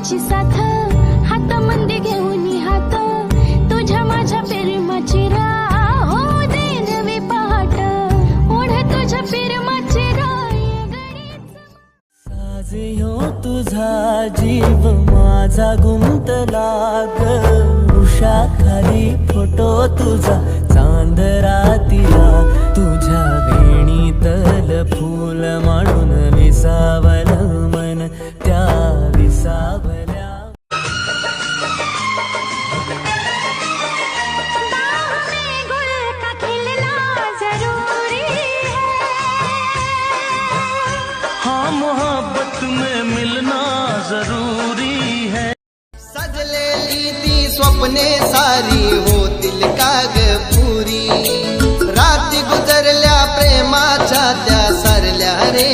प्रेमाची साथ हात मंदी घेऊन हात तुझ्या माझ्या प्रेमाची राह हो दे नवी पहाट ओढ तुझ्या प्रेमाची साज ह्यो तुझा जीव माझा गुंतला ग वृषाखाली फोटो तुझा चांद रातीला तुझ्या वेणीतल फूल म्हणून विसावल मन त्या विसावल्या हाँ मोहब्बत में मिलना जरूरी है। सजलेली ती स्वप्ने सारी होतील काग पुरी राती गुजरल्या प्रेमाच्या त्या सरल्या रे